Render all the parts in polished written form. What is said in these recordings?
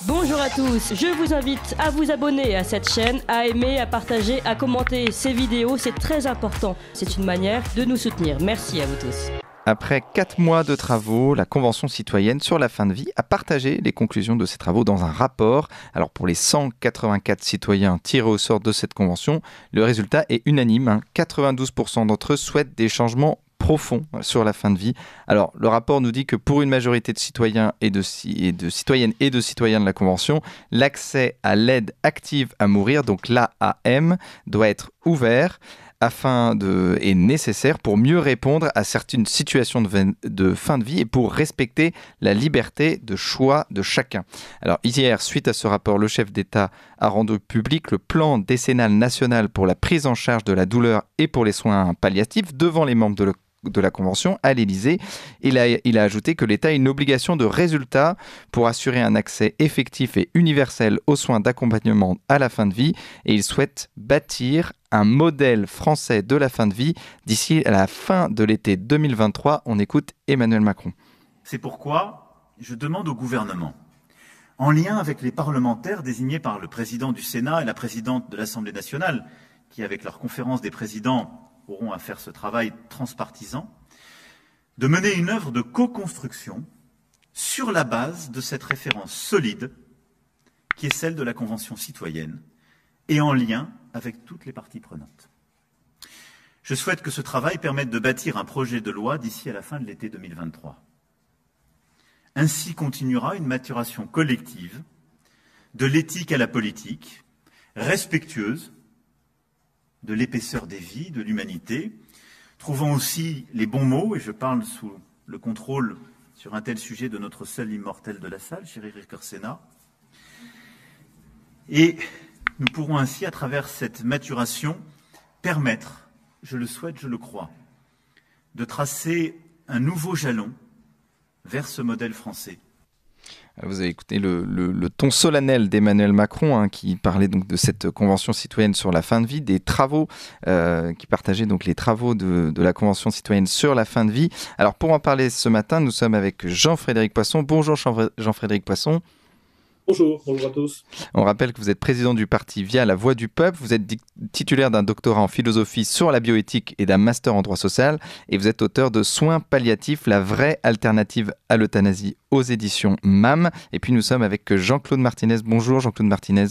Bonjour à tous, je vous invite à vous abonner à cette chaîne, à aimer, à partager, à commenter ces vidéos, c'est très important. C'est une manière de nous soutenir. Merci à vous tous. Après 4 mois de travaux, la Convention citoyenne sur la fin de vie a partagé les conclusions de ces travaux dans un rapport. Alors pour les 184 citoyens tirés au sort de cette convention, le résultat est unanime. 92% d'entre eux souhaitent des changements profonds sur la fin de vie. Alors le rapport nous dit que pour une majorité de citoyens et de citoyennes et de citoyens de la Convention, l'accès à l'aide active à mourir, donc l'AAM, doit être ouvert est nécessaire pour mieux répondre à certaines situations de fin de vie et pour respecter la liberté de choix de chacun. Alors hier, suite à ce rapport, le chef d'État a rendu public le plan décennal national pour la prise en charge de la douleur et pour les soins palliatifs devant les membres de la Convention à l'Élysée. Il a ajouté que l'État a une obligation de résultat pour assurer un accès effectif et universel aux soins d'accompagnement à la fin de vie et il souhaite bâtir un modèle français de la fin de vie d'ici à la fin de l'été 2023. On écoute Emmanuel Macron. C'est pourquoi je demande au gouvernement, en lien avec les parlementaires désignés par le président du Sénat et la présidente de l'Assemblée nationale, qui avec leur conférence des présidents auront à faire ce travail transpartisan, de mener une œuvre de co-construction sur la base de cette référence solide qui est celle de la Convention citoyenne et en lien avec toutes les parties prenantes. Je souhaite que ce travail permette de bâtir un projet de loi d'ici à la fin de l'été 2023. Ainsi continuera une maturation collective de l'éthique à la politique, respectueuse de l'épaisseur des vies, de l'humanité, trouvant aussi les bons mots, et je parle sous le contrôle sur un tel sujet de notre seul immortel de la salle, cher Éric Orsena. Et nous pourrons ainsi, à travers cette maturation, permettre, je le souhaite, je le crois, de tracer un nouveau jalon vers ce modèle français. Vous avez écouté le ton solennel d'Emmanuel Macron qui parlait donc de cette convention citoyenne sur la fin de vie, des travaux, qui partageait donc les travaux de la convention citoyenne sur la fin de vie. Alors pour en parler ce matin, nous sommes avec Jean-Frédéric Poisson. Bonjour Jean-Frédéric Poisson. Bonjour à tous. On rappelle que vous êtes président du parti Via la Voix du Peuple, vous êtes titulaire d'un doctorat en philosophie sur la bioéthique et d'un master en droit social, et vous êtes auteur de Soins palliatifs, la vraie alternative à l'euthanasie aux éditions MAM. Et puis nous sommes avec Jean-Claude Martinez. Bonjour Jean-Claude Martinez.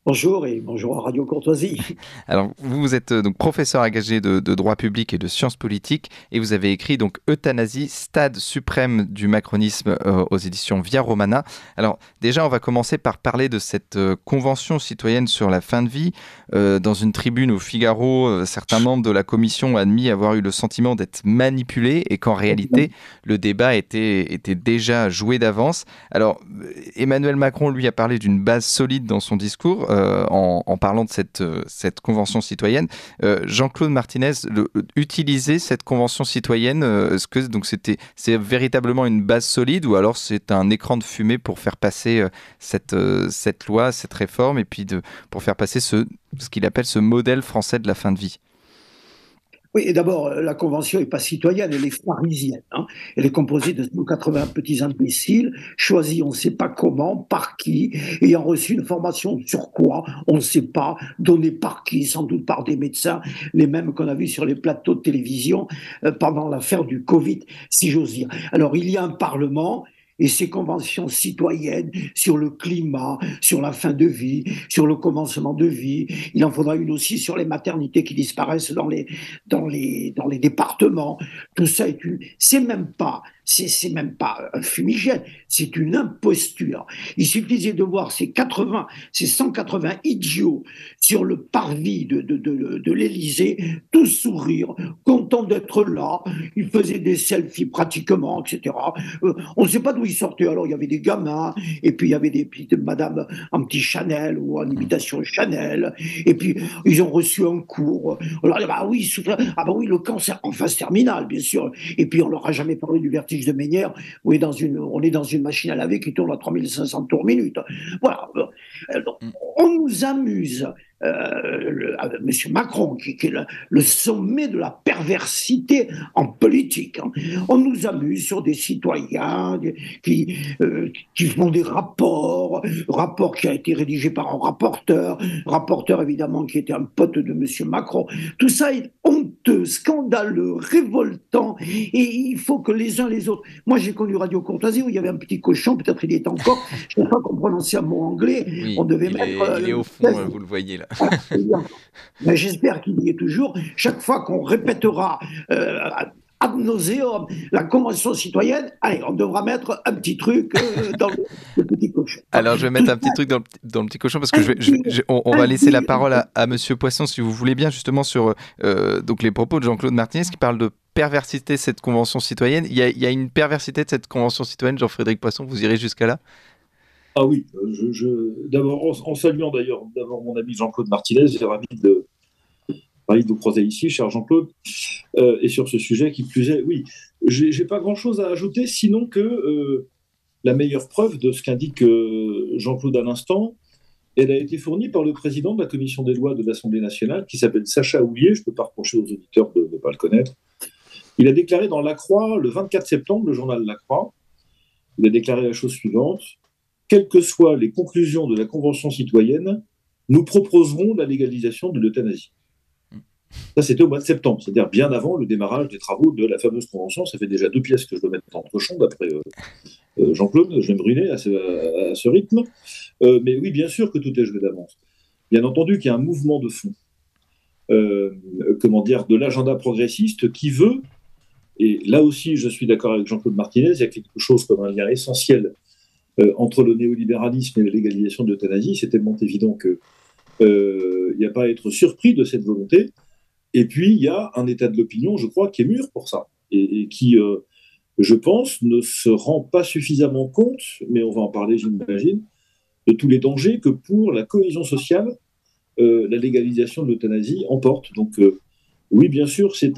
Bonjour et bonjour à Radio Courtoisie. Alors, vous êtes donc professeur agrégé de droit public et de sciences politiques et vous avez écrit donc Euthanasie, stade suprême du macronisme aux éditions Via Romana. Alors, déjà, on va commencer par parler de cette convention citoyenne sur la fin de vie. Dans une tribune au Figaro, certains membres de la commission ont admis avoir eu le sentiment d'être manipulés et qu'en réalité, le débat était déjà joué d'avance. Alors, Emmanuel Macron, lui, a parlé d'une base solide dans son discours. En parlant de cette convention citoyenne, Jean-Claude Martinez utilisait cette convention citoyenne. Est-ce que donc c'est véritablement une base solide ou alors c'est un écran de fumée pour faire passer cette loi, cette réforme et puis pour faire passer ce qu'il appelle ce modèle français de la fin de vie? Oui, et d'abord, la Convention n'est pas citoyenne, elle est pharisienne. Elle est composée de 180 petits imbéciles, choisis on ne sait pas comment, par qui, ayant reçu une formation sur quoi, on ne sait pas, donnée par qui, sans doute par des médecins, les mêmes qu'on a vus sur les plateaux de télévision pendant l'affaire du Covid, si j'ose dire. Alors, il y a un Parlement. Et ces conventions citoyennes sur le climat, sur la fin de vie, sur le commencement de vie, il en faudra une aussi sur les maternités qui disparaissent dans les départements. Tout ça c'est même pas un fumigène, c'est une imposture. Il suffisait de voir ces 180 idiots sur le parvis de l'Élysée, tous sourire, contents d'être là. Ils faisaient des selfies pratiquement, etc. On ne sait pas d'où ils sortaient. Alors il y avait des gamins, et puis il y avait des petites madames en petit Chanel ou en imitation Chanel, et puis ils ont reçu un cours. Alors, oui, le cancer en phase terminale, bien sûr. Et puis on leur a jamais parlé du vertige de Ménière, où on est dans une machine à laver qui tourne à 3500 tours minute. Voilà. On nous amuse. Monsieur Macron, qui est le sommet de la perversité en politique. On nous amuse sur des citoyens qui font des rapports rapport qui a été rédigé par un rapporteur évidemment qui était un pote de M. Macron. Tout ça est honteux, scandaleux, révoltant, et il faut que les uns les autres... Moi, j'ai connu Radio Courtoisie où il y avait un petit cochon, peut-être il y est encore, je ne sais pas qu'on prononçait un mot anglais, Oui, on devait il est au fond, vous le voyez là. Mais j'espère qu'il y est toujours. Chaque fois qu'on répétera ad nauseam la Convention citoyenne, allez, on devra mettre un petit truc dans le petit cochon. Alors, je vais mettre un petit truc dans le petit cochon parce que on va laisser la parole à Monsieur Poisson, si vous voulez bien, justement, sur donc les propos de Jean-Claude Martinez qui parle de perversité de cette Convention citoyenne. Il y a une perversité de cette Convention citoyenne, Jean-Frédéric Poisson, vous irez jusqu'à là? Ah oui, d'abord, en saluant d'ailleurs mon ami Jean-Claude Martinez, j'ai ravi de vous croiser ici, cher Jean-Claude, et sur ce sujet qui plus est, oui, j'ai pas grand-chose à ajouter, sinon que la meilleure preuve de ce qu'indique Jean-Claude à l'instant, elle a été fournie par le président de la commission des lois de l'Assemblée nationale, qui s'appelle Sacha Houlié, je ne peux pas reprocher aux auditeurs de ne pas le connaître. Il a déclaré dans La Croix, le 24 septembre, le journal La Croix, il a déclaré la chose suivante: quelles que soient les conclusions de la Convention citoyenne, nous proposerons la légalisation de l'euthanasie. Ça, c'était au mois de septembre, c'est-à-dire bien avant le démarrage des travaux de la fameuse convention. Ça fait déjà 2 pièces que je dois mettre en cochon, d'après Jean-Claude. Je vais me ruiner à ce rythme. Mais oui, bien sûr que tout est joué d'avance. Bien entendu qu'il y a un mouvement de fond, de l'agenda progressiste qui veut, et là aussi je suis d'accord avec Jean-Claude Martinez, il y a quelque chose comme un lien essentiel entre le néolibéralisme et la légalisation de l'euthanasie. C'est tellement évident qu'il n'y a pas à être surpris de cette volonté. Et puis, il y a un état de l'opinion, je crois, qui est mûr pour ça, et qui, je pense, ne se rend pas suffisamment compte, mais on va en parler, j'imagine, de tous les dangers que pour la cohésion sociale, la légalisation de l'euthanasie emporte. Donc, oui, bien sûr, c'est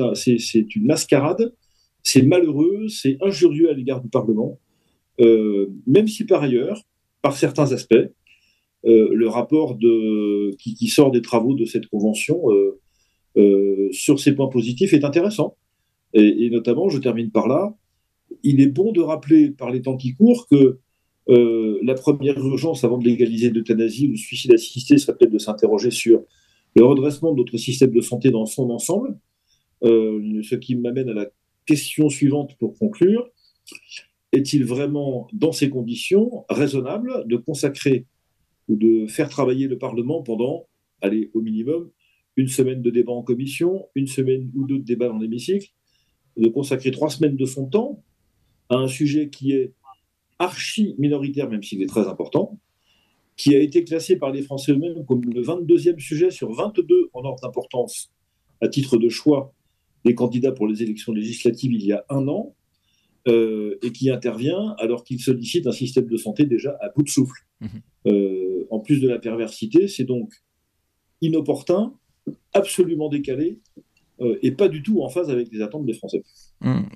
une mascarade, c'est malheureux, c'est injurieux à l'égard du Parlement, même si par ailleurs, par certains aspects, le rapport qui sort des travaux de cette convention sur ces points positifs est intéressant. Et notamment, je termine par là, il est bon de rappeler par les temps qui courent que la première urgence avant de légaliser l'euthanasie ou le suicide assisté serait peut-être de s'interroger sur le redressement de notre système de santé dans son ensemble, ce qui m'amène à la question suivante pour conclure. Est-il vraiment, dans ces conditions, raisonnable de consacrer ou de faire travailler le Parlement pendant, allez, au minimum, 1 semaine de débat en commission, 1 semaine ou 2 de débat dans l'hémicycle, de consacrer 3 semaines de son temps à un sujet qui est archi minoritaire, même s'il est très important, qui a été classé par les Français eux-mêmes comme le 22e sujet sur 22 en ordre d'importance à titre de choix des candidats pour les élections législatives il y a 1 an, et qui intervient alors qu'il sollicite un système de santé déjà à bout de souffle. En plus de la perversité, c'est donc inopportun, absolument décalé, et pas du tout en phase avec les attentes des Français.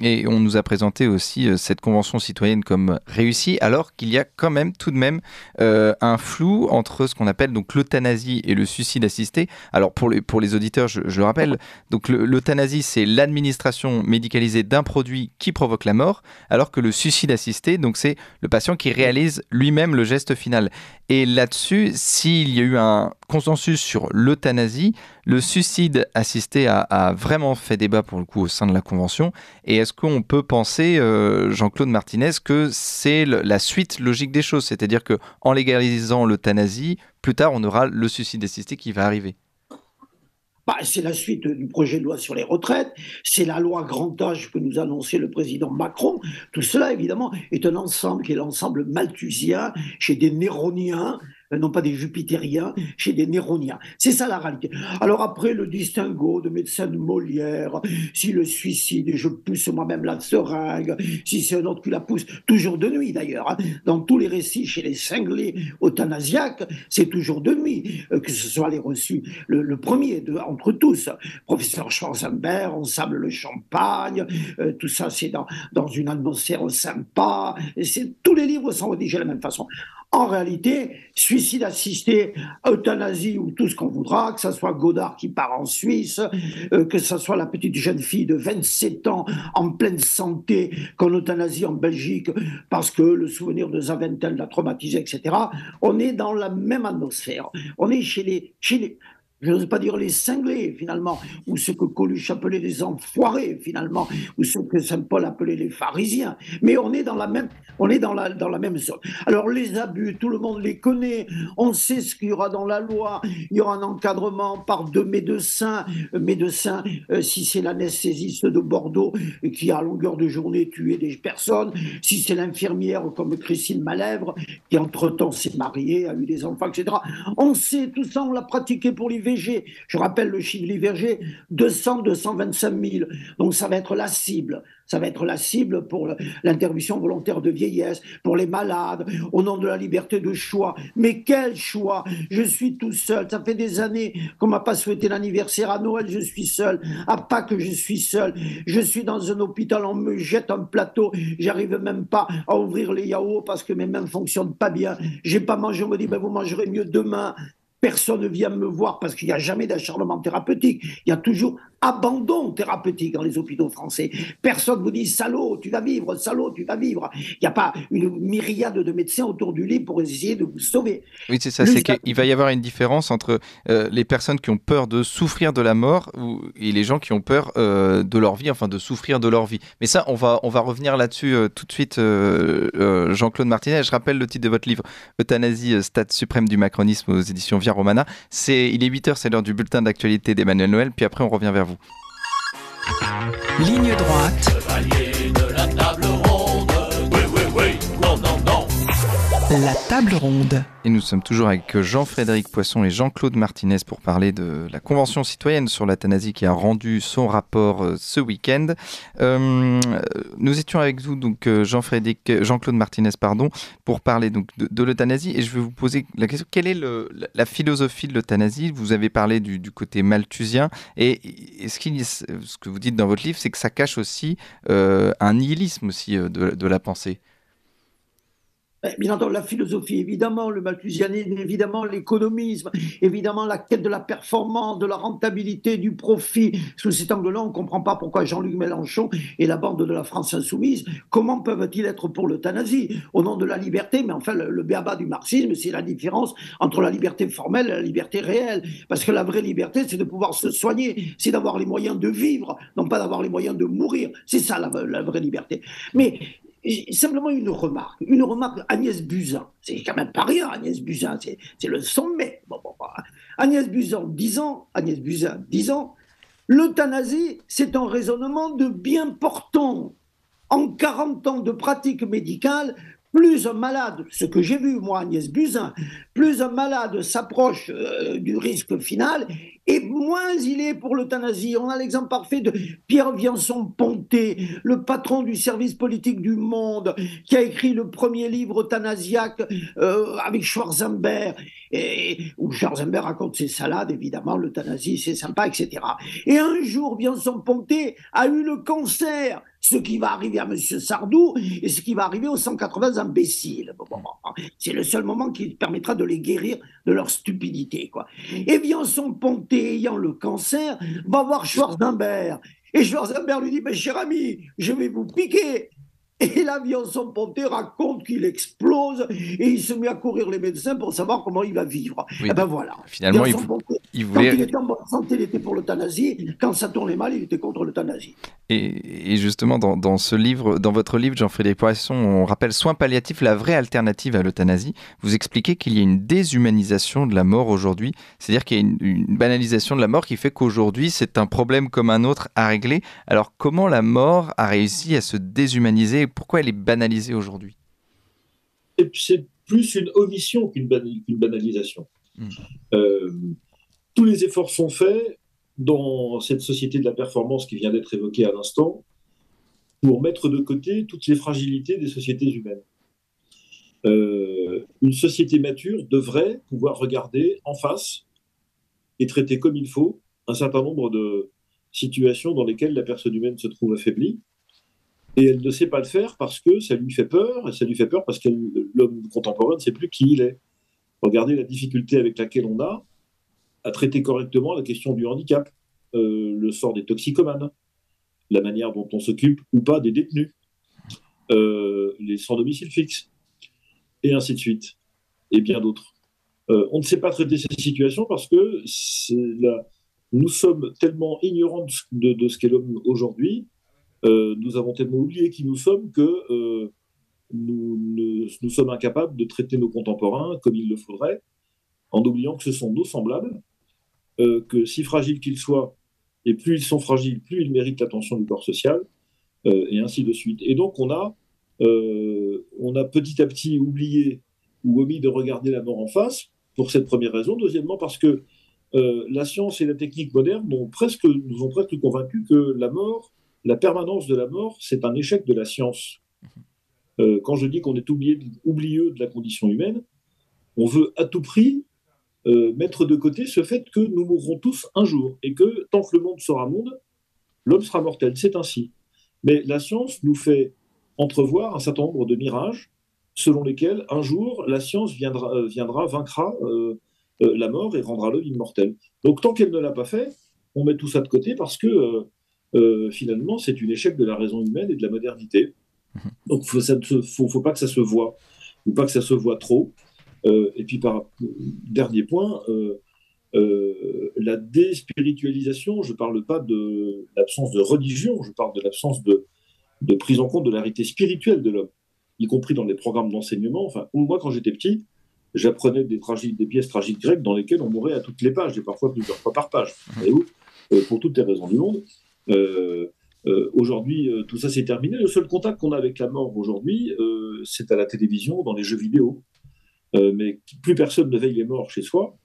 Et on nous a présenté aussi cette convention citoyenne comme réussie, alors qu'il y a quand même tout de même un flou entre ce qu'on appelle donc l'euthanasie et le suicide assisté. Alors pour les auditeurs, je le rappelle, donc l'euthanasie, c'est l'administration médicalisée d'un produit qui provoque la mort, alors que le suicide assisté, donc c'est le patient qui réalise lui-même le geste final. Et là-dessus, s'il y a eu un consensus sur l'euthanasie, le suicide assisté a vraiment fait débat pour le coup au sein de la Convention. Et est-ce qu'on peut penser, Jean-Claude Martinez, que c'est la suite logique des choses? C'est-à-dire qu'en légalisant l'euthanasie, plus tard, on aura le suicide assisté qui va arriver. C'est la suite du projet de loi sur les retraites, c'est la loi grand âge que nous a annoncé le président Macron. Tout cela, évidemment, est un ensemble qui est l'ensemble malthusien chez des néroniens, non pas des jupitériens, chez des néroniens. C'est ça la réalité. Alors après, le distinguo de médecin de Molière, si le suicide, et je pousse moi-même la seringue, si c'est un autre qui la pousse, toujours de nuit d'ailleurs, dans tous les récits chez les cinglés euthanasiaques, c'est toujours de nuit, que ce soit les reçus, le premier entre tous, professeur Schwarzenberg, on sable le champagne, tout ça c'est dans une atmosphère sympa, tous les livres sont rédigés de la même façon. En réalité, suicide assisté, euthanasie ou tout ce qu'on voudra, que ce soit Godard qui part en Suisse, que ce soit la petite jeune fille de 27 ans en pleine santé qu'on euthanasie en Belgique parce que le souvenir de Zaventem l'a traumatisé, etc. On est dans la même atmosphère. On est chez les je n'ose pas dire les cinglés, finalement, ou ce que Coluche appelait les enfoirés, finalement, ou ce que Saint Paul appelait les pharisiens. Mais on est dans la même zone. Alors, les abus, tout le monde les connaît. On sait ce qu'il y aura dans la loi. Il y aura un encadrement par 2 médecins. Si c'est l'anesthésiste de Bordeaux qui, à longueur de journée, tué des personnes. Si c'est l'infirmière comme Christine Malèvre, qui, entre-temps, s'est mariée, a eu des enfants, etc. On sait, tout ça, on l'a pratiqué pour l'IVG. Je rappelle le chiffre de l'IVG, 225 000. Donc ça va être la cible. Ça va être la cible pour l'interruption volontaire de vieillesse, pour les malades, au nom de la liberté de choix. Mais quel choix? Je suis tout seul. Ça fait des années qu'on ne m'a pas souhaité l'anniversaire. À Noël, je suis seul. À Pâques, je suis seul. Je suis dans un hôpital, on me jette un plateau. J'arrive même pas à ouvrir les yaourts parce que mes mains ne fonctionnent pas bien. J'ai pas mangé. On me dit, ben, vous mangerez mieux demain. Personne ne vient me voir parce qu'il n'y a jamais d'acharnement thérapeutique. Il y a toujours abandon thérapeutique dans les hôpitaux français. Personne ne vous dit « salaud, tu vas vivre, salaud, tu vas vivre ». Il n'y a pas une myriade de médecins autour du lit pour essayer de vous sauver. Oui, c'est ça. C'est qu'il va y avoir une différence entre les personnes qui ont peur de souffrir de la mort et les gens qui ont peur de leur vie, enfin de souffrir de leur vie. Mais ça, on va revenir là-dessus tout de suite, Jean-Claude Martinet. Je rappelle le titre de votre livre « Euthanasie, stade suprême du macronisme » aux éditions Via Romana. Il est 8h, c'est l'heure du bulletin d'actualité d'Emmanuel Noël, puis après on revient vers vous. Ligne droite. Chevalier de la table ronde. Oui, oui, oui. Non, non, non. La table ronde. Et nous sommes toujours avec Jean-Frédéric Poisson et Jean-Claude Martinez pour parler de la Convention citoyenne sur l'euthanasie qui a rendu son rapport ce week-end. Nous étions avec vous, donc Jean-Claude Martinez, pour parler donc de l'euthanasie. Et je vais vous poser la question, quelle est la philosophie de l'euthanasie? Vous avez parlé du côté malthusien. Et ce que vous dites dans votre livre, c'est que ça cache aussi un nihilisme aussi de la pensée. Bien entendu, la philosophie, évidemment, le malthusianisme, évidemment, l'économisme, évidemment, la quête de la performance, de la rentabilité, du profit. Sous cet angle-là, on ne comprend pas pourquoi Jean-Luc Mélenchon et la bande de la France insoumise, comment peuvent-ils être pour l'euthanasie au nom de la liberté? Mais enfin, le b.a.-ba du marxisme, c'est la différence entre la liberté formelle et la liberté réelle. Parce que la vraie liberté, c'est de pouvoir se soigner, c'est d'avoir les moyens de vivre, non pas d'avoir les moyens de mourir. C'est ça la vraie liberté. Mais simplement une remarque, Agnès Buzyn, c'est quand même pas rien, Agnès Buzyn, c'est le sommet. Agnès Buzyn, 10 ans, l'euthanasie, c'est un raisonnement de bien portant. En 40 ans de pratique médicale, plus un malade, ce que j'ai vu moi Agnès Buzyn, plus un malade s'approche du risque final, et moins il est pour l'euthanasie. On a l'exemple parfait de Pierre Viançon-Ponté, le patron du service politique du Monde, qui a écrit le premier livre euthanasiaque avec Schwarzenberg, où Schwarzenberg raconte ses salades, évidemment, l'euthanasie, c'est sympa, etc. Et un jour, Viançon-Ponté a eu le cancer, ce qui va arriver à M. Sardou et ce qui va arriver aux 180 imbéciles. C'est le seul moment qui permettra de les guérir de leur stupidité, quoi. Et Viançon-Ponté, ayant le cancer, va voir Schwarzenberg. Et Schwarzenberg lui dit, mais cher ami, je vais vous piquer. Et là, Viançon-Ponté raconte qu'il explose et il se met à courir les médecins pour savoir comment il va vivre. Oui, et ben voilà. Finalement, il voulait... Quand il était en bonne santé, il était pour l'euthanasie. Quand ça tournait mal, il était contre l'euthanasie. Et justement, dans ce livre, dans votre livre, Jean-Frédéric Poisson, on rappelle soins palliatifs, la vraie alternative à l'euthanasie. Vous expliquez qu'il y a une déshumanisation de la mort aujourd'hui. C'est-à-dire qu'il y a une banalisation de la mort qui fait qu'aujourd'hui, c'est un problème comme un autre à régler. Alors, comment la mort a réussi à se déshumaniser? Pourquoi elle est banalisée aujourd'hui? C'est plus une omission qu'une banalisation. Tous les efforts sont faits dans cette société de la performance qui vient d'être évoquée à l'instant pour mettre de côté toutes les fragilités des sociétés humaines. Une société mature devrait pouvoir regarder en face et traiter comme il faut un certain nombre de situations dans lesquelles la personne humaine se trouve affaiblie Et elle ne sait pas le faire parce que ça lui fait peur, et ça lui fait peur parce que l'homme contemporain ne sait plus qui il est. Regardez la difficulté avec laquelle on a à traiter correctement la question du handicap, le sort des toxicomanes, la manière dont on s'occupe ou pas des détenus, les sans domicile fixe, et ainsi de suite, et bien d'autres. On ne sait pas traiter ces situations parce que nous sommes tellement ignorants de ce qu'est l'homme aujourd'hui, nous avons tellement oublié qui nous sommes que nous sommes incapables de traiter nos contemporains comme il le faudrait, en oubliant que ce sont nos semblables, que si fragiles qu'ils soient, et plus ils sont fragiles, plus ils méritent l'attention du corps social, et ainsi de suite. Et donc on a petit à petit oublié ou omis de regarder la mort en face, pour cette première raison. Deuxièmement, parce que la science et la technique moderne nous ont presque convaincus que la mort, la permanence de la mort, c'est un échec de la science. Quand je dis qu'on est oublieux de la condition humaine, on veut à tout prix mettre de côté ce fait que nous mourrons tous un jour et que tant que le monde sera monde, l'homme sera mortel. C'est ainsi. Mais la science nous fait entrevoir un certain nombre de mirages selon lesquels un jour la science vaincra la mort et rendra l'homme immortel. Donc tant qu'elle ne l'a pas fait, on met tout ça de côté parce que finalement c'est un échec de la raison humaine et de la modernité. Donc faut pas que ça se voie, ou pas que ça se voie trop. Et puis dernier point, la déspiritualisation, je ne parle pas de l'absence de religion, je parle de l'absence de prise en compte de la réalité spirituelle de l'homme, y compris dans les programmes d'enseignement. Enfin, moi, quand j'étais petit, j'apprenais des pièces tragiques grecques dans lesquelles on mourait à toutes les pages, et parfois plusieurs fois par page. Voyez-vous, pour toutes les raisons du monde. Aujourd'hui, tout ça s'est terminé. Le seul contact qu'on a avec la mort aujourd'hui, c'est à la télévision, dans les jeux vidéo. Mais plus personne ne veille les morts chez soi.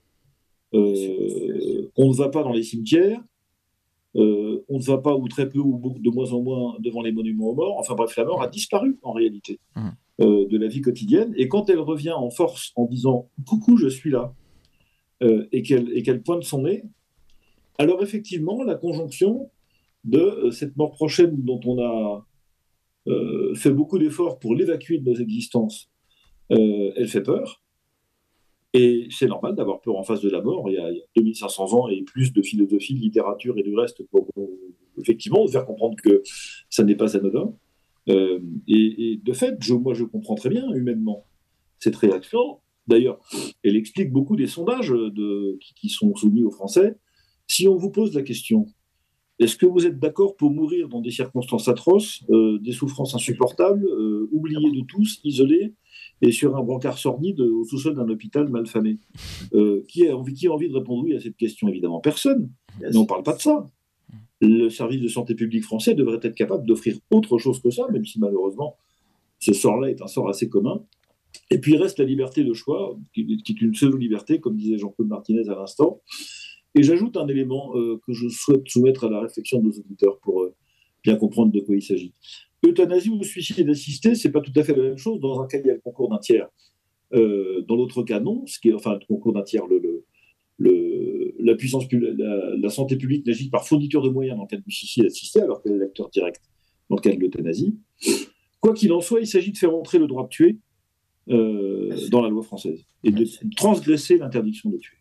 On ne va pas dans les cimetières. On ne va pas, ou très peu, ou de moins en moins, devant les monuments aux morts. Enfin bref, la mort a disparu, en réalité, de la vie quotidienne. Et quand elle revient en force en disant « Coucou, je suis là », et qu'elle pointe son nez, alors effectivement, la conjonction de cette mort prochaine dont on a fait beaucoup d'efforts pour l'évacuer de nos existences, elle fait peur. Et c'est normal d'avoir peur en face de la mort. Il y a 2500 ans et plus de philosophie, de littérature et du reste pour effectivement faire comprendre que ça n'est pas anodin. Et de fait, moi je comprends très bien humainement cette réaction. D'ailleurs, elle explique beaucoup des sondages qui sont soumis aux Français. Si on vous pose la question, est-ce que vous êtes d'accord pour mourir dans des circonstances atroces, des souffrances insupportables, oubliés de tous, isolés, et sur un brancard sordide au sous-sol d'un hôpital malfamé. Qui a envie de répondre oui à cette question? Évidemment, personne. Mais on ne parle pas de ça. Le service de santé publique français devrait être capable d'offrir autre chose que ça, même si malheureusement, ce sort-là est un sort assez commun. Et puis il reste la liberté de choix, qui est une pseudo-liberté, comme disait Jean-Claude Martinez à l'instant. Et j'ajoute un élément que je souhaite soumettre à la réflexion de nos auditeurs pour bien comprendre de quoi il s'agit. Euthanasie ou suicide assisté, c'est pas tout à fait la même chose. Dans un cas, il y a le concours d'un tiers. Dans l'autre cas, non. Le concours d'un tiers, la puissance publique, la santé publique n'agit par fourniture de moyens dans le cas du suicide assisté, alors qu'elle est l'acteur direct dans le cas de l'euthanasie. Quoi qu'il en soit, il s'agit de faire entrer le droit de tuer dans la loi française et de transgresser l'interdiction de tuer.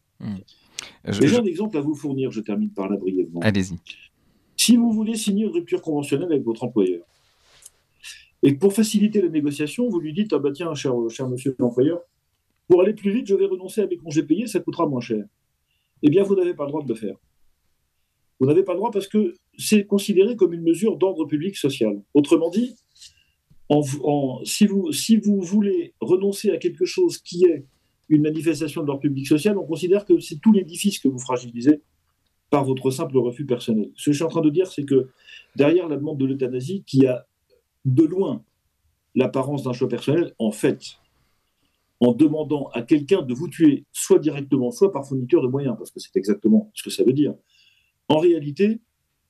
J'ai un exemple à vous fournir, je termine par là brièvement. Allez-y. Si vous voulez signer une rupture conventionnelle avec votre employeur, et que pour faciliter la négociation, vous lui dites « Ah bah tiens, cher monsieur l'employeur, pour aller plus vite, je vais renoncer à mes congés payés, ça coûtera moins cher. » Eh bien, vous n'avez pas le droit de le faire. Vous n'avez pas le droit parce que c'est considéré comme une mesure d'ordre public social. Autrement dit, si vous voulez renoncer à quelque chose qui est une manifestation de l'ordre public social, on considère que c'est tout l'édifice que vous fragilisez par votre simple refus personnel. Ce que je suis en train de dire, c'est que derrière la demande de l'euthanasie, qui a de loin l'apparence d'un choix personnel, en fait, en demandant à quelqu'un de vous tuer, soit directement, soit par fourniture de moyens, parce que c'est exactement ce que ça veut dire. En réalité,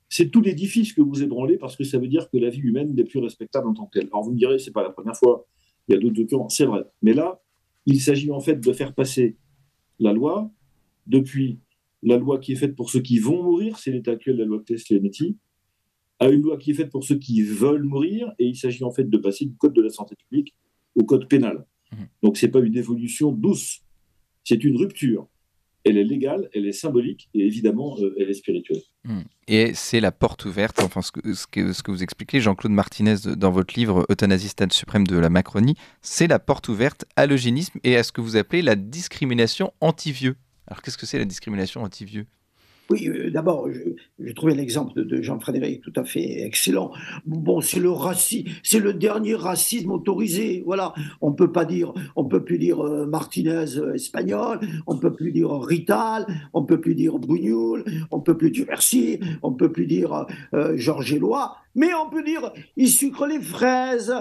c'est tout l'édifice que vous ébranlez, parce que ça veut dire que la vie humaine n'est plus respectable en tant que telle. Alors vous me direz, c'est pas la première fois, il y a d'autres occurrences, c'est vrai. Mais là, il s'agit en fait de faire passer la loi, depuis la loi qui est faite pour ceux qui vont mourir, c'est l'état actuel de la loi Claes-Leonetti, à une loi qui est faite pour ceux qui veulent mourir, et il s'agit en fait de passer du code de la santé publique au code pénal. Donc ce n'est pas une évolution douce, c'est une rupture. Elle est légale, elle est symbolique, et évidemment, elle est spirituelle. Et c'est la porte ouverte, enfin ce que vous expliquez, Jean-Claude Martinez, dans votre livre Euthanasie, stade suprême de la Macronie, c'est la porte ouverte à l'eugénisme et à ce que vous appelez la discrimination anti-vieux. Alors qu'est-ce que c'est la discrimination anti-vieux ? Oui, d'abord, j'ai trouvé l'exemple de Jean-Frédéric tout à fait excellent. Bon, c'est le dernier racisme autorisé. Voilà, on peut plus dire Martinez espagnol, on peut plus dire Rital, on peut plus dire Brugnoul, on peut plus dire Bercy, on peut plus dire Georges Éloy. Mais on peut dire, il sucre les fraises,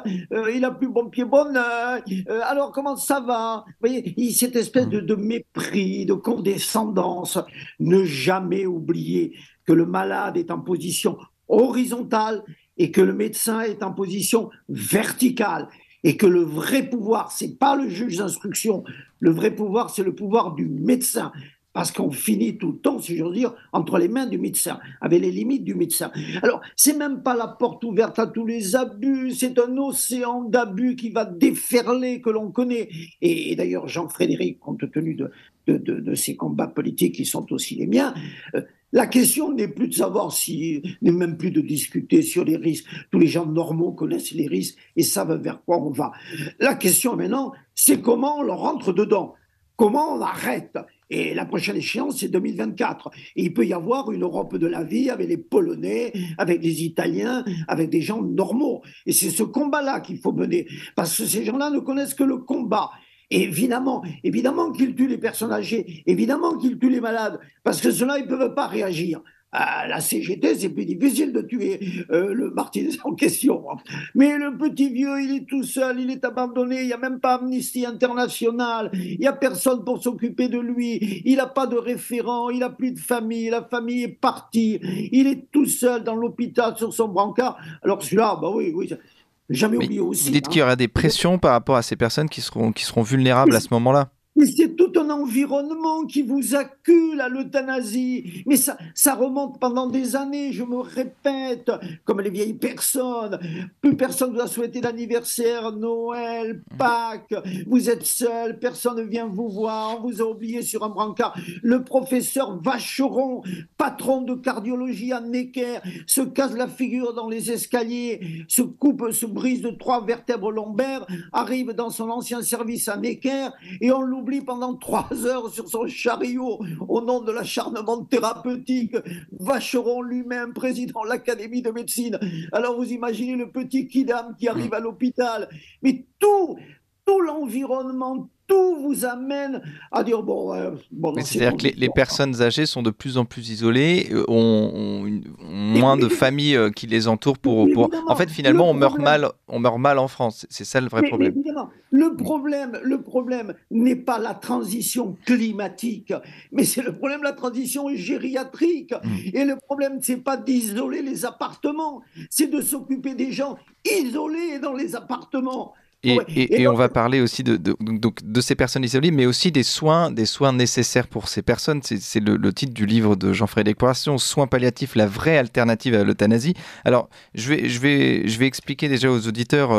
il a plus bon pied bon oeil, alors comment ça va ? Vous voyez, cette espèce de mépris, de condescendance. Ne jamais oublier que le malade est en position horizontale et que le médecin est en position verticale. Et que le vrai pouvoir, c'est pas le juge d'instruction, le vrai pouvoir, c'est le pouvoir du médecin. Parce qu'on finit tout le temps, si j'ose dire, entre les mains du médecin, avec les limites du médecin. Alors, c'est même pas la porte ouverte à tous les abus, c'est un océan d'abus qui va déferler, que l'on connaît. Et d'ailleurs, Jean-Frédéric, compte tenu de ces combats politiques qui sont aussi les miens, la question n'est plus de savoir n'est même plus de discuter sur les risques. Tous les gens normaux connaissent les risques et savent vers quoi on va. La question maintenant, c'est comment on leur rentre dedans. Comment on arrête ? Et la prochaine échéance, c'est 2024. Et il peut y avoir une Europe de la vie avec les Polonais, avec les Italiens, avec des gens normaux. Et c'est ce combat-là qu'il faut mener. Parce que ces gens-là ne connaissent que le combat. Et évidemment qu'ils tuent les personnes âgées, évidemment qu'ils tuent les malades, parce que ceux-là, ils ne peuvent pas réagir. À la CGT, c'est plus difficile de tuer le Martinez en question. Mais le petit vieux, il est tout seul, il est abandonné, il n'y a même pas Amnesty International, il n'y a personne pour s'occuper de lui, il n'a pas de référent, il n'a plus de famille, la famille est partie, il est tout seul dans l'hôpital sur son brancard. Alors celui-là, bah oui, jamais oublié aussi. Vous dites qu'il y aura des pressions par rapport à ces personnes qui seront vulnérables à ce moment-là ? Mais c'est tout un environnement qui vous accule à l'euthanasie. Mais ça remonte pendant des années, je me répète, comme les vieilles personnes. Plus personne ne vous a souhaité l'anniversaire, Noël, Pâques. Vous êtes seul, personne ne vient vous voir, on vous a oublié sur un brancard. Le professeur Vacheron, patron de cardiologie à Necker, se casse la figure dans les escaliers, se brise de 3 vertèbres lombaires, arrive dans son ancien service à Necker et on l'oublie pendant 3 heures sur son chariot au nom de l'acharnement thérapeutique. Vacheron lui-même, président de l'Académie de médecine. Alors vous imaginez le petit kidam qui arrive à l'hôpital. Mais tout l'environnement, tout vous amène à dire c'est-à-dire que les personnes âgées sont de plus en plus isolées, ont moins de familles qui les entourent pour... En fait, finalement, on meurt mal en France. C'est ça le vrai problème. Mais évidemment, le problème n'est pas la transition climatique, mais c'est le problème de la transition gériatrique. Et le problème, c'est pas d'isoler les appartements, c'est de s'occuper des gens isolés dans les appartements. Et on va parler aussi de ces personnes isolées, mais aussi des soins nécessaires pour ces personnes. C'est le titre du livre de Jean-Frédéric Poirson, Soins palliatifs, la vraie alternative à l'euthanasie. Alors, je vais expliquer déjà aux auditeurs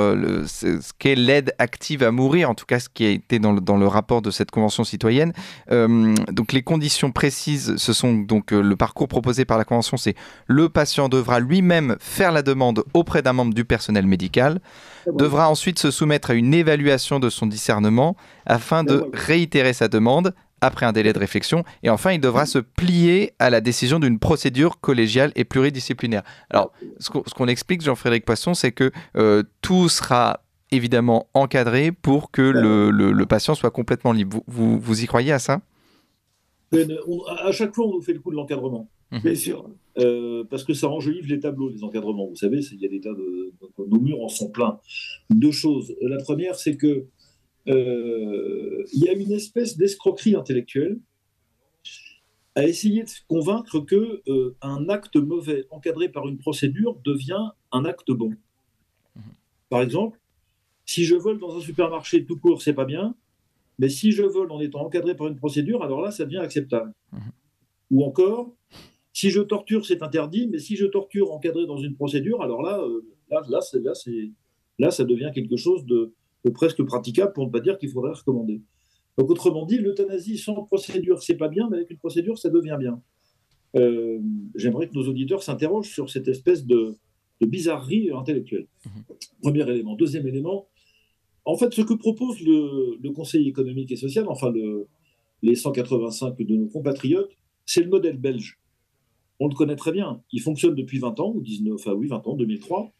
ce qu'est l'aide active à mourir, en tout cas ce qui a été dans le rapport de cette convention citoyenne. Donc, les conditions précises, ce sont donc le parcours proposé par la convention, c'est le patient devra lui-même faire la demande auprès d'un membre du personnel médical, devra ensuite se soumettre à une évaluation de son discernement afin de réitérer sa demande après un délai de réflexion, et enfin il devra se plier à la décision d'une procédure collégiale et pluridisciplinaire. Alors ce qu'on explique, Jean-Frédéric Poisson, c'est que tout sera évidemment encadré pour que le patient soit complètement libre. Vous y croyez à ça ? À chaque fois on nous fait le coup de l'encadrement. Bien sûr. Parce que ça enjolive les tableaux, les encadrements. Vous savez, il y a des tas nos murs en sont pleins. 2 choses. La première, c'est que il y a une espèce d'escroquerie intellectuelle à essayer de convaincre que un acte mauvais encadré par une procédure devient un acte bon. Par exemple, si je vole dans un supermarché tout court, c'est pas bien, mais si je vole en étant encadré par une procédure, alors là, ça devient acceptable. Ou encore, Si je torture, c'est interdit, mais si je torture encadré dans une procédure, alors là, ça devient quelque chose de presque praticable, pour ne pas dire qu'il faudrait recommander. Donc, autrement dit, l'euthanasie sans procédure, c'est pas bien, mais avec une procédure, ça devient bien. J'aimerais que nos auditeurs s'interrogent sur cette espèce de bizarrerie intellectuelle. Premier élément. Deuxième élément, en fait, ce que propose le Conseil économique et social, enfin les 185 de nos compatriotes, c'est le modèle belge. On le connaît très bien. Il fonctionne depuis 20 ans, ou 20 ans, 2003.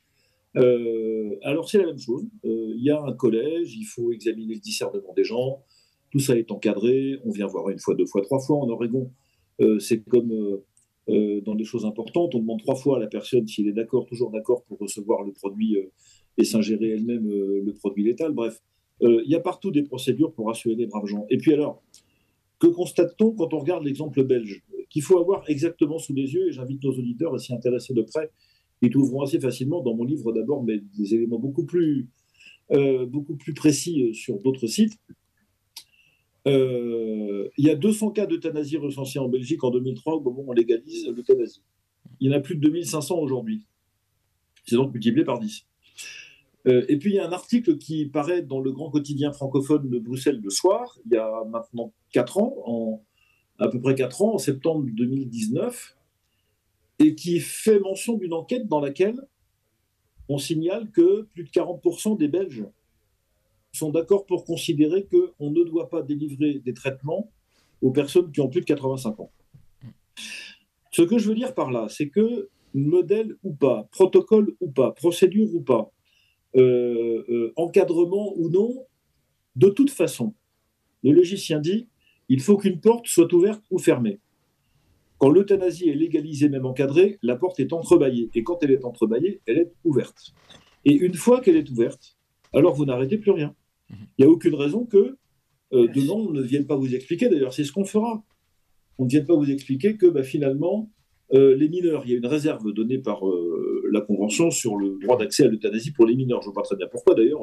Alors, c'est la même chose. Il y a un collège, il faut examiner le discernement des gens. Tout ça est encadré. On vient voir une fois, deux fois, trois fois. En Oregon, c'est comme dans des choses importantes. On demande 3 fois à la personne s'il est d'accord, toujours d'accord pour recevoir le produit et s'ingérer elle-même le produit létal. Bref, il y a partout des procédures pour rassurer les braves gens. Et puis alors, que constate-t-on quand on regarde l'exemple belge? Qu'il faut avoir exactement sous les yeux, et j'invite nos auditeurs à s'y intéresser de près. Ils trouveront assez facilement dans mon livre d'abord, mais des éléments beaucoup plus précis sur d'autres sites. Il y a 200 cas d'euthanasie recensés en Belgique en 2003 au moment où on légalise l'euthanasie. Il y en a plus de 2500 aujourd'hui. C'est donc multiplié par 10. Et puis il y a un article qui paraît dans le grand quotidien francophone de Bruxelles le soir, il y a maintenant 4 ans, à peu près 4 ans, en septembre 2019, et qui fait mention d'une enquête dans laquelle on signale que plus de 40% des Belges sont d'accord pour considérer qu'on ne doit pas délivrer des traitements aux personnes qui ont plus de 85 ans. Ce que je veux dire par là, c'est que modèle ou pas, protocole ou pas, procédure ou pas, encadrement ou non, de toute façon, le logicien dit il faut qu'une porte soit ouverte ou fermée. Quand l'euthanasie est légalisée, même encadrée, la porte est entrebâillée. Et quand elle est entrebâillée, elle est ouverte. Et une fois qu'elle est ouverte, alors vous n'arrêtez plus rien. Il n'y a aucune raison que demain, on ne vienne pas vous expliquer. D'ailleurs, c'est ce qu'on fera. On ne vienne pas vous expliquer que finalement, les mineurs, il y a une réserve donnée par la Convention sur le droit d'accès à l'euthanasie pour les mineurs. Je ne vois pas très bien pourquoi, d'ailleurs.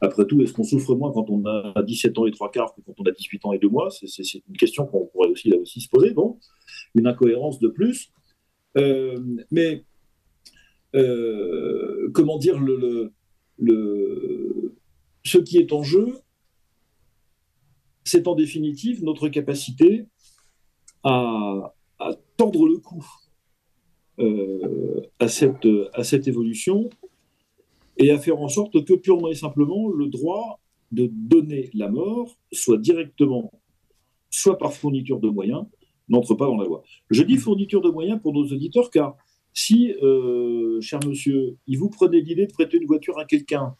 Après tout, est-ce qu'on souffre moins quand on a 17 ans et 3 quarts que quand on a 18 ans et 2 mois? C'est une question qu'on pourrait aussi, là aussi se poser. Bon, une incohérence de plus. Mais, comment dire, ce qui est en jeu, c'est en définitive notre capacité à tordre le cou à cette évolution et à faire en sorte que purement et simplement le droit de donner la mort soit directement, soit par fourniture de moyens, n'entre pas dans la loi. Je dis fourniture de moyens pour nos auditeurs car si, cher monsieur, il vous prenait l'idée de prêter une voiture à quelqu'un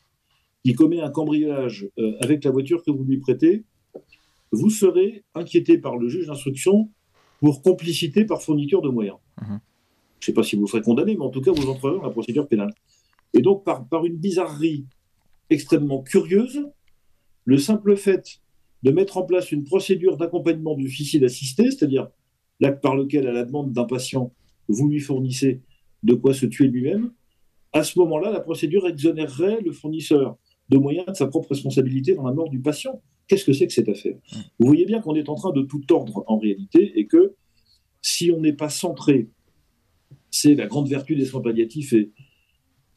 qui commet un cambriolage avec la voiture que vous lui prêtez, vous serez inquiété par le juge d'instruction pour complicité par fourniture de moyens. Je ne sais pas si vous serez condamné, mais en tout cas, vous entrerez dans la procédure pénale. Et donc, par une bizarrerie extrêmement curieuse, le simple fait de mettre en place une procédure d'accompagnement du suicide assisté, c'est-à-dire l'acte par lequel, à la demande d'un patient, vous lui fournissez de quoi se tuer lui-même, à ce moment-là, la procédure exonérerait le fournisseur de moyens de sa propre responsabilité dans la mort du patient. Qu'est-ce que c'est que cette affaire? Vous voyez bien qu'on est en train de tout tordre en réalité et que si on n'est pas centré, c'est la grande vertu des soins palliatifs et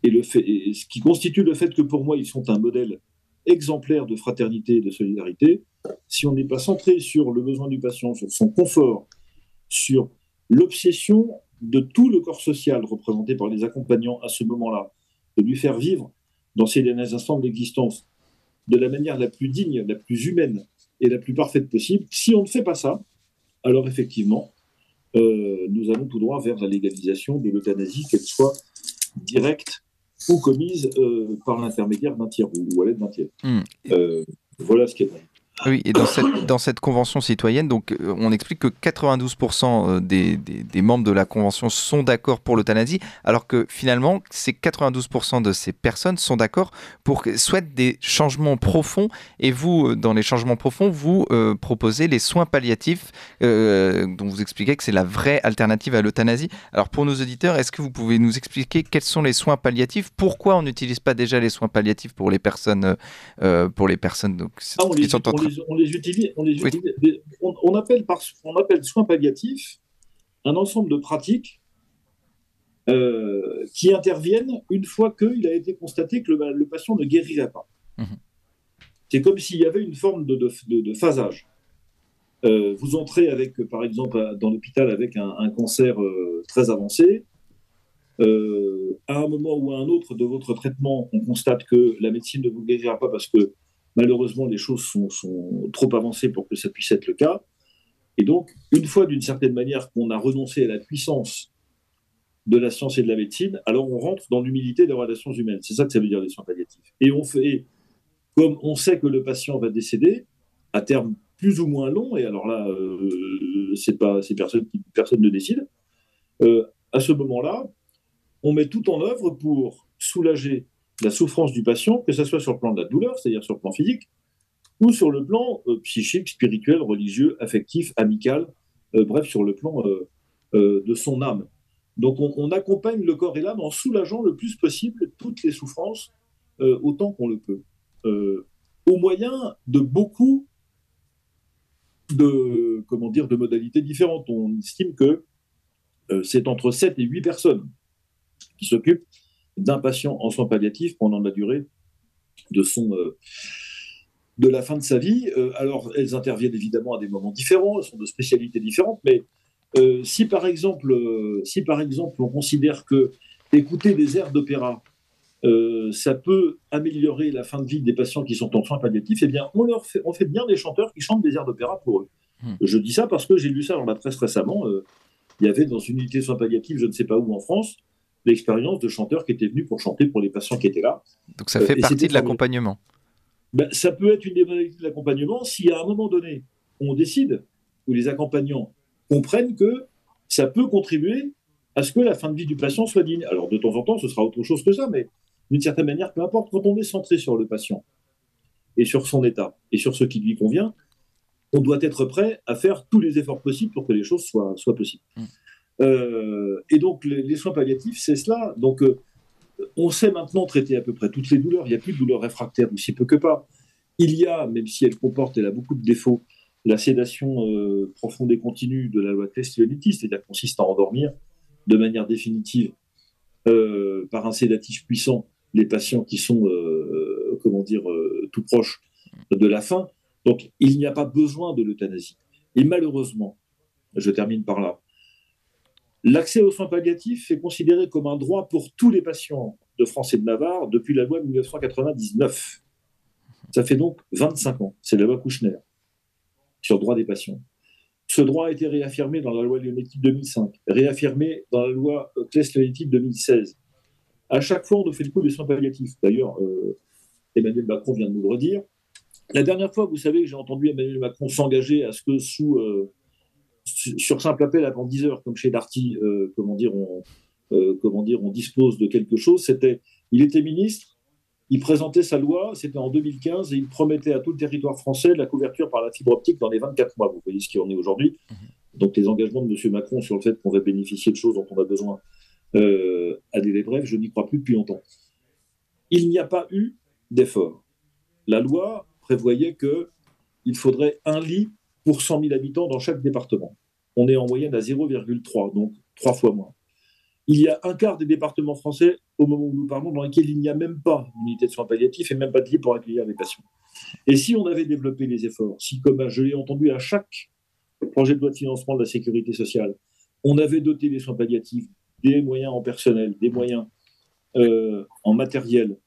ce qui constitue le fait que pour moi ils sont un modèle exemplaire de fraternité et de solidarité. Si on n'est pas centré sur le besoin du patient, sur son confort, sur l'obsession de tout le corps social représenté par les accompagnants à ce moment-là, de lui faire vivre dans ces derniers instants de l'existence de la manière la plus digne, la plus humaine et la plus parfaite possible, si on ne fait pas ça, alors effectivement, nous allons tout droit vers la légalisation de l'euthanasie, qu'elle soit directe ou commise par l'intermédiaire d'un tiers ou à l'aide d'un tiers. Voilà ce qui est vrai. Oui, et dans cette convention citoyenne, donc, on explique que 92% des membres de la convention sont d'accord pour l'euthanasie, alors que finalement, ces 92% de ces personnes sont d'accord souhaitent des changements profonds, et vous, dans les changements profonds, vous proposez les soins palliatifs, dont vous expliquez que c'est la vraie alternative à l'euthanasie. Alors pour nos auditeurs, est-ce que vous pouvez nous expliquer quels sont les soins palliatifs? Pourquoi on n'utilise pas déjà les soins palliatifs pour les personnes donc, qui sont en train... On les utilise. On appelle soins palliatifs un ensemble de pratiques qui interviennent une fois qu'il a été constaté que le patient ne guérirait pas. C'est comme s'il y avait une forme de phasage. Vous entrez avec, par exemple, dans l'hôpital avec un cancer très avancé. À un moment ou à un autre de votre traitement, on constate que la médecine ne vous guérira pas parce que malheureusement les choses sont trop avancées pour que ça puisse être le cas. Et donc, une fois d'une certaine manière qu'on a renoncé à la puissance de la science et de la médecine, alors on rentre dans l'humilité des relations humaines. C'est ça que ça veut dire les soins palliatifs. Et comme on sait que le patient va décéder, à terme plus ou moins long, et alors là, c'est personne ne décide, à ce moment-là, on met tout en œuvre pour soulager la souffrance du patient, que ce soit sur le plan de la douleur, c'est-à-dire sur le plan physique, ou sur le plan psychique, spirituel, religieux, affectif, amical, bref, sur le plan de son âme. Donc on accompagne le corps et l'âme en soulageant le plus possible toutes les souffrances autant qu'on le peut, au moyen de beaucoup de modalités différentes. On estime que c'est entre 7 et 8 personnes qui s'occupent d'un patient en soins palliatifs pendant la durée de la fin de sa vie. Alors, elles interviennent évidemment à des moments différents, elles sont de spécialités différentes, mais si par exemple on considère que écouter des airs d'opéra, ça peut améliorer la fin de vie des patients qui sont en soins palliatifs, eh bien, on fait bien des chanteurs qui chantent des airs d'opéra pour eux. Je dis ça parce que j'ai lu ça dans la presse récemment. Il y avait dans une unité de soins palliatifs, je ne sais pas où en France, l'expérience de chanteurs qui étaient venus pour chanter pour les patients qui étaient là. Donc ça fait partie de l'accompagnement. Ça peut être une des modalités de l'accompagnement si à un moment donné, on décide, ou les accompagnants comprennent que ça peut contribuer à ce que la fin de vie du patient soit digne. Alors de temps en temps, ce sera autre chose que ça, mais d'une certaine manière, peu importe, quand on est centré sur le patient et sur son état et sur ce qui lui convient, on doit être prêt à faire tous les efforts possibles pour que les choses soient possibles. Et donc, les soins palliatifs, c'est cela. Donc, on sait maintenant traiter à peu près toutes les douleurs. Il n'y a plus de douleurs réfractaires, ou si peu que pas. Il y a, même si elle a beaucoup de défauts, la sédation profonde et continue de la loi Claes-Leonetti, c'est-à-dire qu'elle consiste à endormir de manière définitive par un sédatif puissant les patients qui sont, tout proches de la fin. Donc, il n'y a pas besoin de l'euthanasie. Et malheureusement, je termine par là, l'accès aux soins palliatifs est considéré comme un droit pour tous les patients de France et de Navarre depuis la loi de 1999. Ça fait donc 25 ans. C'est la loi Kouchner sur le droit des patients. Ce droit a été réaffirmé dans la loi Leonetti de 2005, réaffirmé dans la loi Claes-Leonetti de 2016. À chaque fois, on nous fait le coup des soins palliatifs. D'ailleurs, Emmanuel Macron vient de nous le redire. La dernière fois, vous savez que j'ai entendu Emmanuel Macron s'engager à ce que sur simple appel avant 10 heures, comme chez Darty, on dispose de quelque chose. Il était ministre, il présentait sa loi, c'était en 2015, et il promettait à tout le territoire français la couverture par la fibre optique dans les 24 mois. Vous voyez ce qu'il en est aujourd'hui. Donc les engagements de M. Macron sur le fait qu'on va bénéficier de choses dont on a besoin à délai bref, je n'y crois plus depuis longtemps. Il n'y a pas eu d'effort. La loi prévoyait qu'il faudrait un lit pour 100 000 habitants dans chaque département. On est en moyenne à 0,3, donc 3 fois moins. Il y a un quart des départements français, au moment où nous parlons, dans lesquels il n'y a même pas d'unité de soins palliatifs et même pas de lit pour accueillir les patients. Et si on avait développé les efforts, si, comme je l'ai entendu à chaque projet de loi de financement de la sécurité sociale, on avait doté les soins palliatifs des moyens en personnel, des moyens en matériel,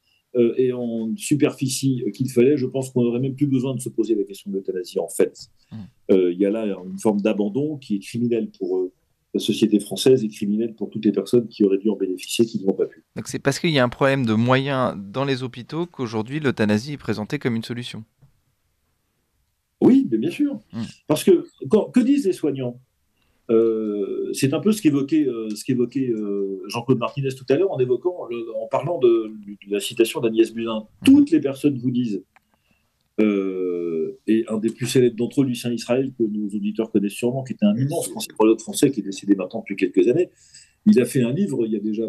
et en superficie qu'il fallait, je pense qu'on n'aurait même plus besoin de se poser la question de l'euthanasie, en fait. Il y a là une forme d'abandon qui est criminelle pour la société française et criminelle pour toutes les personnes qui auraient dû en bénéficier, qui n'ont pas pu. Donc c'est parce qu'il y a un problème de moyens dans les hôpitaux qu'aujourd'hui l'euthanasie est présentée comme une solution. Oui, mais bien sûr. Parce que, que disent les soignants ? C'est un peu ce qu'évoquait Jean-Claude Martinez tout à l'heure en parlant de la citation d'Agnès Buzyn. Toutes les personnes vous disent, et un des plus célèbres d'entre eux, Lucien Israël, que nos auditeurs connaissent sûrement, qui était un immense anthropologue français qui est décédé maintenant depuis quelques années, il a fait un livre il y a déjà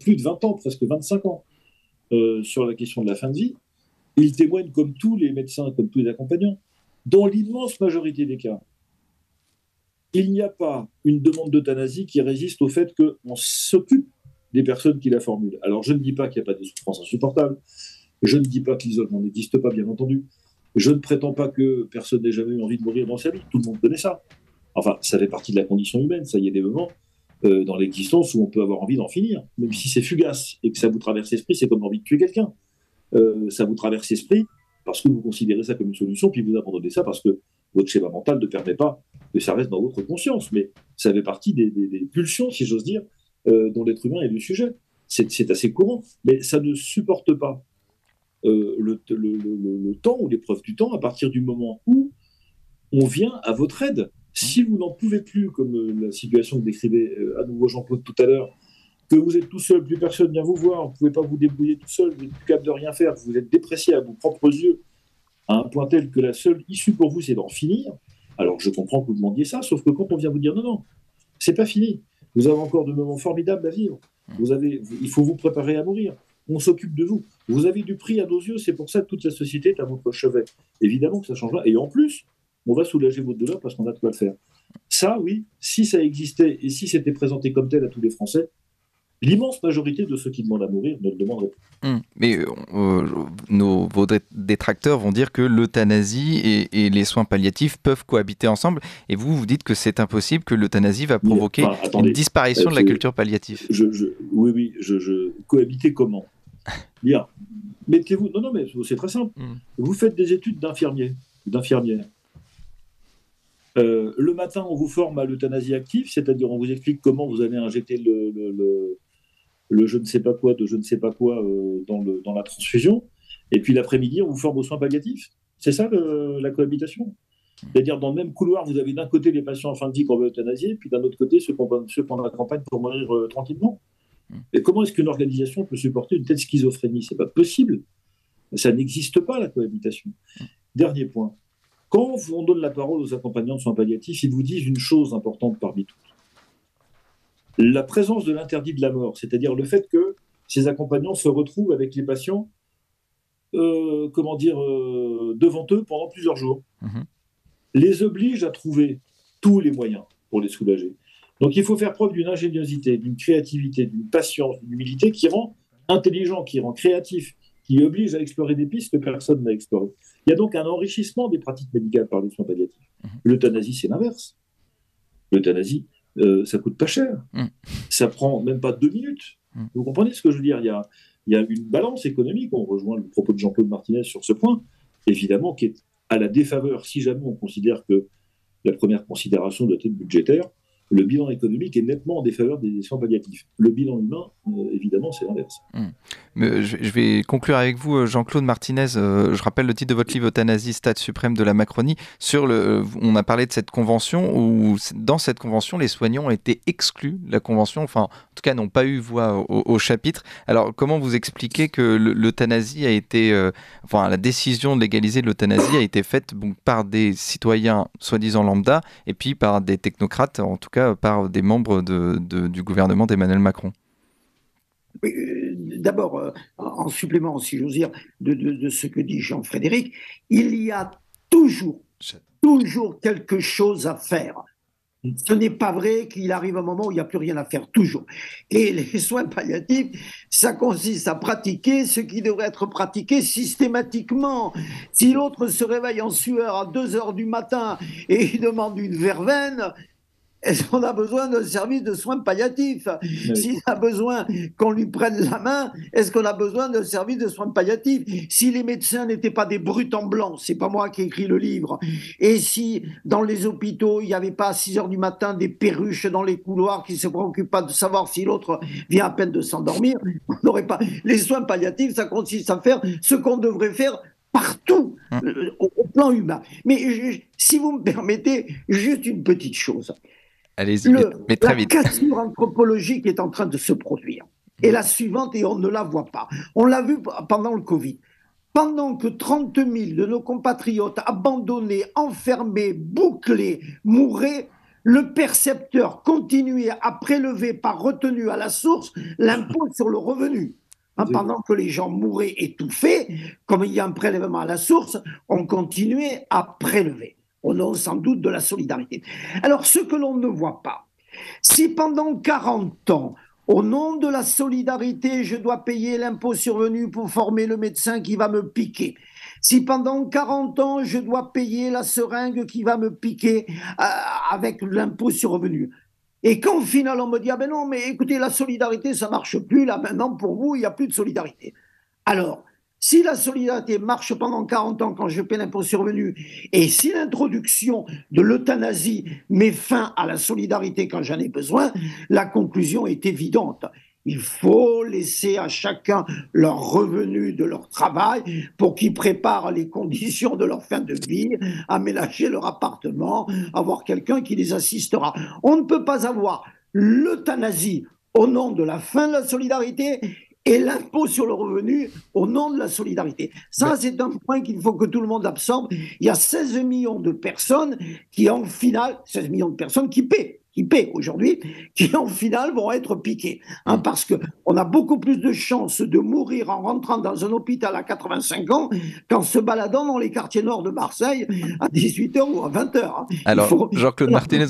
plus de 20 ans, presque 25 ans, sur la question de la fin de vie. Il témoigne, comme tous les médecins, comme tous les accompagnants, dans l'immense majorité des cas, il n'y a pas une demande d'euthanasie qui résiste au fait qu'on s'occupe des personnes qui la formulent. Alors, je ne dis pas qu'il n'y a pas des souffrances insupportables, je ne dis pas que l'isolement n'existe pas, bien entendu, je ne prétends pas que personne n'ait jamais eu envie de mourir dans sa vie, tout le monde connaît ça. Enfin, ça fait partie de la condition humaine, ça y est, des moments dans l'existence où on peut avoir envie d'en finir, même si c'est fugace et que ça vous traverse l'esprit, c'est comme envie de tuer quelqu'un. Ça vous traverse l'esprit parce que vous considérez ça comme une solution, puis vous abandonnez ça parce que votre schéma mental ne permet pas que ça reste dans votre conscience. Mais ça fait partie des pulsions, si j'ose dire, dont l'être humain est le sujet. C'est assez courant, mais ça ne supporte pas le temps ou l'épreuve du temps à partir du moment où on vient à votre aide. Si vous n'en pouvez plus, comme la situation que décrivait à nouveau Jean-Claude tout à l'heure, que vous êtes tout seul, plus personne vient vous voir, vous ne pouvez pas vous débrouiller tout seul, vous n'êtes plus capable de rien faire, vous êtes déprécié à vos propres yeux, à un point tel que la seule issue pour vous, c'est d'en finir. Alors je comprends que vous demandiez ça, sauf que quand on vient vous dire non, c'est pas fini, vous avez encore de moments formidables à vivre, il faut vous préparer à mourir, on s'occupe de vous, vous avez du prix à nos yeux, c'est pour ça que toute la société est à votre chevet. Évidemment que ça changera, et en plus, on va soulager votre douleur parce qu'on a de quoi le faire. Ça, oui, si ça existait et si c'était présenté comme tel à tous les Français, l'immense majorité de ceux qui demandent à mourir ne le demanderaient pas. Mais vos détracteurs vont dire que l'euthanasie et les soins palliatifs peuvent cohabiter ensemble. Et vous dites que c'est impossible, que l'euthanasie va provoquer une disparition de la culture palliative. Oui, cohabiter comment? Bien. Mettez-vous. Non, mais c'est très simple. Vous faites des études d'infirmières. Le matin, on vous forme à l'euthanasie active, c'est-à-dire on vous explique comment vous allez injecter le je ne sais pas quoi de je ne sais pas quoi dans la transfusion. Et puis l'après-midi, on vous forme aux soins palliatifs. C'est ça la cohabitation. C'est-à-dire dans le même couloir, vous avez d'un côté les patients en fin de vie qu'on veut euthanasier, puis d'un autre côté ceux qu'on accompagne pour mourir tranquillement. Et comment est-ce qu'une organisation peut supporter une telle schizophrénie? C'est pas possible. Ça n'existe pas, la cohabitation. Dernier point. Quand on donne la parole aux accompagnants de soins palliatifs, ils vous disent une chose importante parmi toutes. La présence de l'interdit de la mort, c'est-à-dire le fait que ces accompagnants se retrouvent avec les patients devant eux pendant plusieurs jours, les oblige à trouver tous les moyens pour les soulager. Donc il faut faire preuve d'une ingéniosité, d'une créativité, d'une patience, d'une humilité qui rend intelligent, qui rend créatif, qui oblige à explorer des pistes que personne n'a explorées. Il y a donc un enrichissement des pratiques médicales par les soins palliatifs. L'euthanasie, c'est l'inverse. L'euthanasie, ça coûte pas cher. Ça prend même pas 2 minutes. Vous comprenez ce que je veux dire? Il y a une balance économique. On rejoint le propos de Jean-Claude Martinez sur ce point, évidemment, qui est à la défaveur, si jamais on considère que la première considération doit être budgétaire. Le bilan économique est nettement en défaveur des soins palliatifs. Le bilan humain, évidemment, c'est l'inverse. Je vais conclure avec vous, Jean-Claude Martinez. Je rappelle le titre de votre livre, Euthanasie, stade suprême de la Macronie. On a parlé de cette convention où, dans cette convention, les soignants ont été exclus de la convention, enfin, en tout cas, n'ont pas eu voix au chapitre. Alors, comment vous expliquez que l'euthanasie a été, la décision de légaliser l'euthanasie a été faite par des citoyens soi-disant lambda et puis par des technocrates, en tout cas par des membres du gouvernement d'Emmanuel Macron? D'abord, en supplément, si j'ose dire, de ce que dit Jean-Frédéric, il y a toujours quelque chose à faire. Ce n'est pas vrai qu'il arrive un moment où il n'y a plus rien à faire, toujours. Et les soins palliatifs, ça consiste à pratiquer ce qui devrait être pratiqué systématiquement. Si l'autre se réveille en sueur à 2 heures du matin et il demande une verveine, est-ce qu'on a besoin d'un service de soins palliatifs? Oui. S'il a besoin qu'on lui prenne la main, est-ce qu'on a besoin d'un service de soins palliatifs? Si les médecins n'étaient pas des brutes en blanc, c'est pas moi qui ai écrit le livre, et si dans les hôpitaux, il n'y avait pas à 6 heures du matin des perruches dans les couloirs qui ne se préoccupent pas de savoir si l'autre vient à peine de s'endormir, on n'aurait pas... Les soins palliatifs, ça consiste à faire ce qu'on devrait faire partout, au plan humain. Mais si vous me permettez, juste une petite chose. Allez-y, mais très vite. La cassure anthropologique est en train de se produire. Et la suivante, et on ne la voit pas. On l'a vu pendant le Covid. Pendant que 30 000 de nos compatriotes abandonnés, enfermés, bouclés, mouraient, le percepteur continuait à prélever par retenue à la source l'impôt sur le revenu. Pendant que les gens mouraient étouffés, comme il y a un prélèvement à la source, on continuait à prélever. au nom sans doute de la solidarité. Alors, ce que l'on ne voit pas, si pendant 40 ans, au nom de la solidarité, je dois payer l'impôt sur revenu pour former le médecin qui va me piquer, si pendant 40 ans, je dois payer la seringue qui va me piquer avec l'impôt sur revenu, et quand au final on me dit « Ah ben non, mais écoutez, la solidarité, ça marche plus, là maintenant pour vous, il n'y a plus de solidarité ». Alors, si la solidarité marche pendant 40 ans quand je paie l'impôt sur revenu, et si l'introduction de l'euthanasie met fin à la solidarité quand j'en ai besoin, la conclusion est évidente. Il faut laisser à chacun leur revenu de leur travail pour qu'ils préparent les conditions de leur fin de vie, aménager leur appartement, avoir quelqu'un qui les assistera. On ne peut pas avoir l'euthanasie au nom de la fin de la solidarité et l'impôt sur le revenu au nom de la solidarité. Ça, c'est un point qu'il faut que tout le monde absorbe. Il y a 16 millions de personnes qui, en finale, 16 millions de personnes qui paient aujourd'hui, qui en finale vont être piqués. Parce qu'on a beaucoup plus de chances de mourir en rentrant dans un hôpital à 85 ans qu'en se baladant dans les quartiers nord de Marseille à 18h ou à 20h. Alors, Jean-Claude Martinez,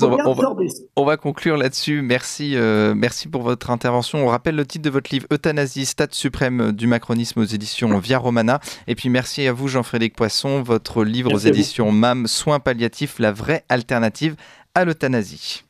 on va conclure là-dessus. Merci pour votre intervention. On rappelle le titre de votre livre, Euthanasie, stade suprême du macronisme aux éditions Via Romana. Et puis merci à vous, Jean-Frédéric Poisson, votre livre aux éditions MAM, Soins palliatifs, la vraie alternative à l'euthanasie.